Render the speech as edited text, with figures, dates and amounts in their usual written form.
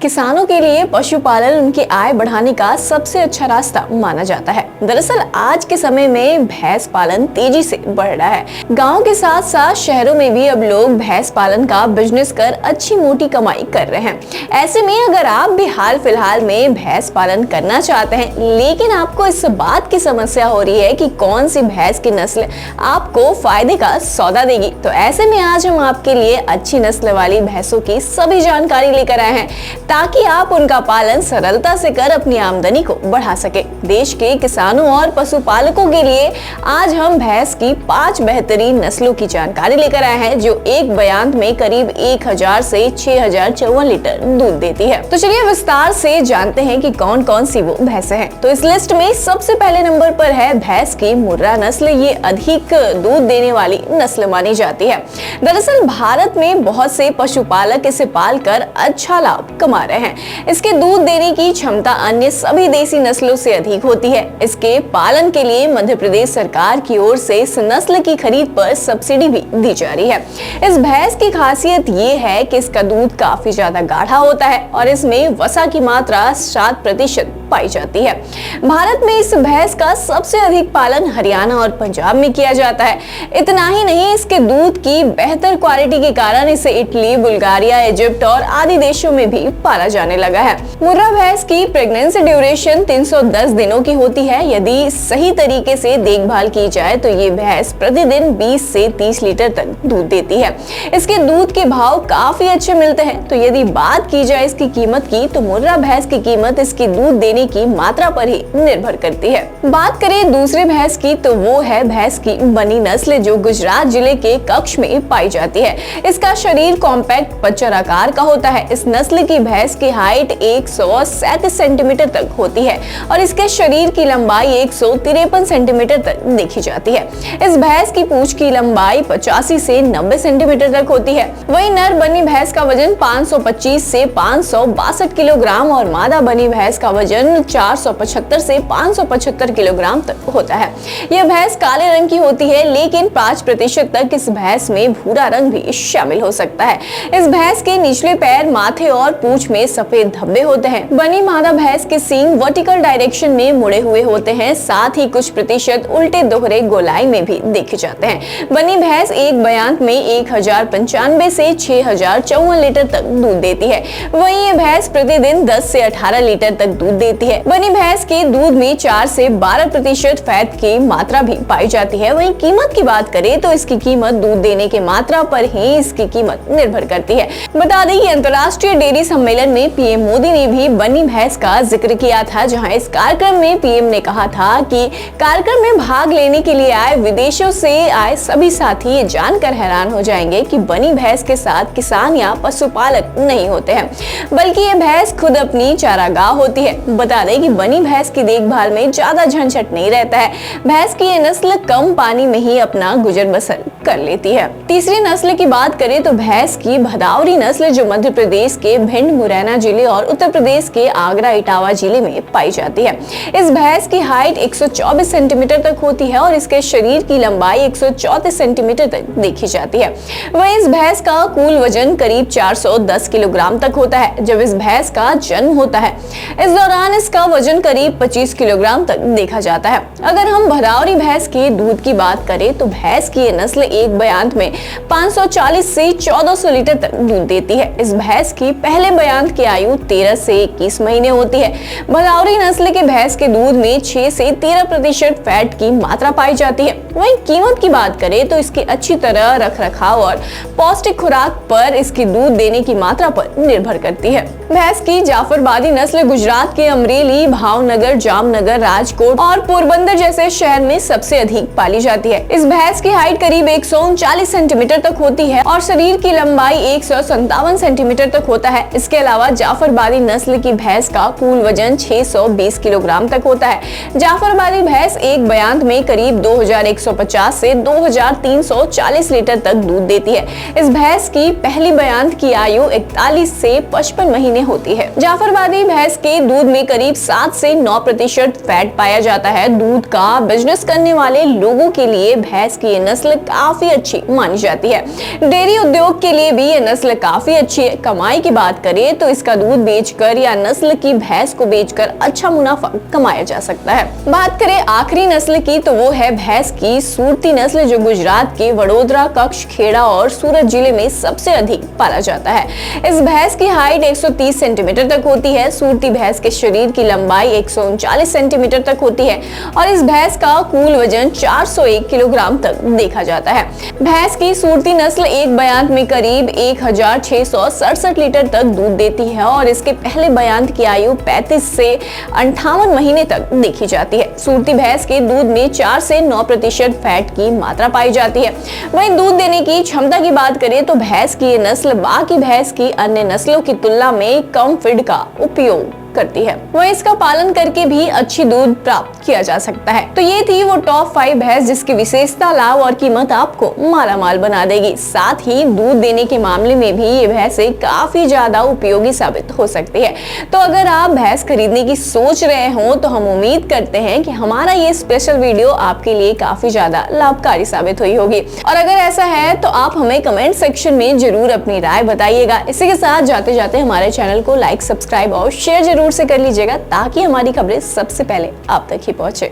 किसानों के लिए पशुपालन उनकी आय बढ़ाने का सबसे अच्छा रास्ता माना जाता है। दरअसल आज के समय में भैंस पालन तेजी से बढ़ रहा है। गांव के साथ साथ शहरों में भी अब लोग भैंस पालन का बिजनेस कर अच्छी मोटी कमाई कर रहे हैं। ऐसे में अगर आप भी हाल फिलहाल में भैंस पालन करना चाहते हैं, लेकिन आपको इस बात की समस्या हो रही है कि कौन सी भैंस की नस्ल आपको फायदे का सौदा देगी, तो ऐसे में आज हम आपके लिए अच्छी नस्ल वाली भैंसों की सभी जानकारी लेकर आए हैं ताकि आप उनका पालन सरलता से कर अपनी आमदनी को बढ़ा सके। देश के किसानों और पशुपालकों के लिए आज हम भैंस की 5 बेहतरीन नस्लों की जानकारी लेकर आए हैं जो एक बयान में करीब 1000 से 6054 लीटर दूध देती है। तो चलिए विस्तार से जानते हैं कि कौन कौन सी वो भैंसें हैं। तो इस लिस्ट में सबसे पहले नंबर पर है भैंस की मुर्रा नस्ल। ये अधिक दूध देने वाली नस्ल मानी जाती है। दरअसल भारत में बहुत से पशुपालक इसे पालकर अच्छा लाभ कमा रहे हैं। इसके दूध देने की क्षमता अन्य सभी देसी नस्लों से अधिक होती है। इसके पालन के लिए मध्य प्रदेश सरकार की ओर से इस नस्ल की खरीद पर सब्सिडी भी दी जा रही है। इस भैंस की खासियत ये है कि इसका दूध काफी ज्यादा गाढ़ा होता है और इसमें वसा की मात्रा 7% पाई जाती है। भारत में इस भैंस का सबसे अधिक पालन हरियाणा और पंजाब में किया जाता है। इतना ही नहीं, इसके दूध की बेहतर क्वालिटी के कारण इसे इटली, बुल्गारिया, इजिप्ट और आदि देशों में भी पाला जाने लगा है। मुर्रा भैंस की प्रेगनेंसी ड्यूरेशन 310 दिनों की होती है। यदि सही तरीके से देखभाल की जाए तो ये भैंस प्रतिदिन 20 से 30 लीटर तक दूध देती है। इसके दूध के भाव काफी अच्छे मिलते हैं। तो यदि बात की जाए इसकी कीमत की, तो मुर्रा भैंस की कीमत इसकी दूध देने की मात्रा पर ही निर्भर करती है। बात करें दूसरे भैंस की, तो वो है भैंस की बनी नस्ल जो गुजरात जिले के कच्छ में पाई जाती है। इसका शरीर कॉम्पैक्ट पच्चर आकार का होता है। इस नस्ल की भैंस की हाइट 137 सेंटीमीटर तक होती है और इसके शरीर की लंबाई 153 सेंटीमीटर तक देखी जाती है। इस भैंस की पूंछ की लंबाई 85 से 90 सेंटीमीटर तक होती है। वहीं नर बनी भैंस का वजन 525 से 562 किलोग्राम और मादा बनी भैंस का वजन 475 से 575 किलोग्राम तक होता है। यह भैंस काले रंग की होती है, लेकिन 5% तक इस भैंस में भूरा रंग भी शामिल हो सकता है। इस भैंस के निचले पैर, माथे और पूंछ में सफेद धब्बे होते हैं। बनी मादा भैंस के सींग वर्टिकल डायरेक्शन में मुड़े हुए होते हैं, साथ ही कुछ प्रतिशत उल्टे दोहरे गोलाई में भी देखे जाते हैं। बनी भैंस एक बयान में 1095 से 6054 लीटर तक दूध देती है। वहीं ये भैंस प्रतिदिन 10 से 18 लीटर तक दूध देती है। बनी भैंस के दूध में 4 से 12% फैट की मात्रा भी पाई जाती है। वहीं कीमत की बात करें तो इसकी कीमत दूध देने के मात्रा पर ही इसकी कीमत निर्भर करती है। बता दें कि अंतर्राष्ट्रीय डेयरी सम्मेलन में पीएम मोदी ने भी बनी भैंस का जिक्र किया था, जहां इस कार्यक्रम में पीएम ने कहा था कि कार्यक्रम में भाग लेने के लिए आए विदेशों से आए सभी साथी ये जानकर हैरान हो जाएंगे कि बनी भैंस के साथ किसान या पशुपालक नहीं होते हैं, बल्कि ये भैंस खुद अपनी चारागाह होती है। बता दें कि बनी भैंस की देखभाल में ज्यादा झंझट नहीं रहता है। भैंस की ये नस्ल कम पानी में ही अपना गुजर बसर कर लेती है। तीसरी नस्ल की बात करें तो भैंस की भदावरी नस्ल जो मध्य प्रदेश के भिंड, मुरैना जिले और उत्तर प्रदेश के आगरा, इटावा जिले में पाई जाती है। इस भैंस की हाइट 124 सेंटीमीटर तक होती है और इसके शरीर की लंबाई 134 सेंटीमीटर तक देखी जाती है। वहीं इस भैंस का कुल वजन करीब 410 किलोग्राम तक होता है जब इस भैंस का जन्म होता है। इस दौरान इसका वजन करीब 25 किलोग्राम तक देखा जाता है। अगर हम भदावरी भैंस के दूध की बात करें तो भैंस की ये नस्ल एक बयान में 540 से 1400 लीटर तक दूध देती है। इस भैंस की पहले बयान की आयु 13 से 21 महीने होती है। भदावरी नस्ल के भैंस के दूध में 6 से 13% फैट की मात्रा पाई जाती है। वहीं कीमत की बात करें तो इसकी अच्छी तरह रख रखाव और पौष्टिक खुराक पर इसकी दूध देने की मात्रा पर निर्भर करती है। भैंस की जाफरबादी नस्ल गुजरात के अमरेली, भावनगर, जामनगर, राजकोट और पोरबंदर जैसे शहर में सबसे अधिक पाली जाती है। इस भैंस की हाइट करीब 139 सेंटीमीटर तक होती है और शरीर की लंबाई 157 सेंटीमीटर तक होता है। इसके अलावा जाफरबादी नस्ल की भैंस का कुल वजन 620 किलोग्राम तक होता है। जाफरबादी भैंस एक बयान में करीब 2150 से 2340 लीटर तक दूध देती है। इस भैंस की पहली बयान की आयु 41 से 55 महीने होती है। जाफरबादी भैंस के दूध में करीब 7 से 9% फैट पाया जाता है। दूध का बिजनेस करने वाले लोगों के लिए भैंस की ये नस्ल काफी अच्छी मानी जाती है। डेयरी उद्योग के लिए भी ये नस्ल काफी अच्छी है। कमाई की बात करें तो इसका दूध बेचकर या नस्ल की भैंस को बेचकर अच्छा मुनाफा कमाया जा सकता है। बात करें आखिरी नस्ल की तो वो है भैंस की सूरती नस्ल, जो गुजरात के वडोदरा, कच्छ, खेड़ा और सूरत जिले में सबसे अधिक पाला जाता है। इस भैंस की हाइट 130 सेंटीमीटर तक होती है। सूरती भैंस के शरीर की लंबाई 139 सेंटीमीटर तक होती है और इस भैंस का कुल वजन 401 किलोग्राम तक देखा जाता है। भैंस की सूरती नस्ल एक बयान में करीब 1667 लीटर तक दूध देती है और इसके पहले बयान की आयु 35 से 58 महीने तक देखी जाती है। सूरती भैंस के दूध में 4 से 9% फैट की मात्रा पाई जाती है। वहीं दूध देने की क्षमता की बात करें तो भैंस की ये नस्ल बाकी भैंस की अन्य नस्लों की तुलना में कम फीड का उपयोग करती है। वहीं इसका पालन करके भी अच्छी दूध प्राप्त किया जा सकता है। तो ये थी वो टॉप 5 भैंस जिसकी विशेषता, लाभ और कीमत आपको मालामाल बना देगी। साथ ही दूध देने के मामले में भी ये भैंसें काफी ज्यादा उपयोगी साबित हो सकती है। तो अगर आप भैंस खरीदने की सोच रहे हो तो हम उम्मीद करते हैं कि हमारा ये स्पेशल वीडियो आपके लिए काफी ज्यादा लाभकारी साबित हुई होगी। और अगर ऐसा है तो आप हमें कमेंट सेक्शन में जरूर अपनी राय बताइएगा। इसी के साथ जाते जाते हमारे चैनल को लाइक, सब्सक्राइब और शेयर जरूर से कर लीजिएगा ताकि हमारी खबरें सबसे पहले आप तक ही पहुंचे।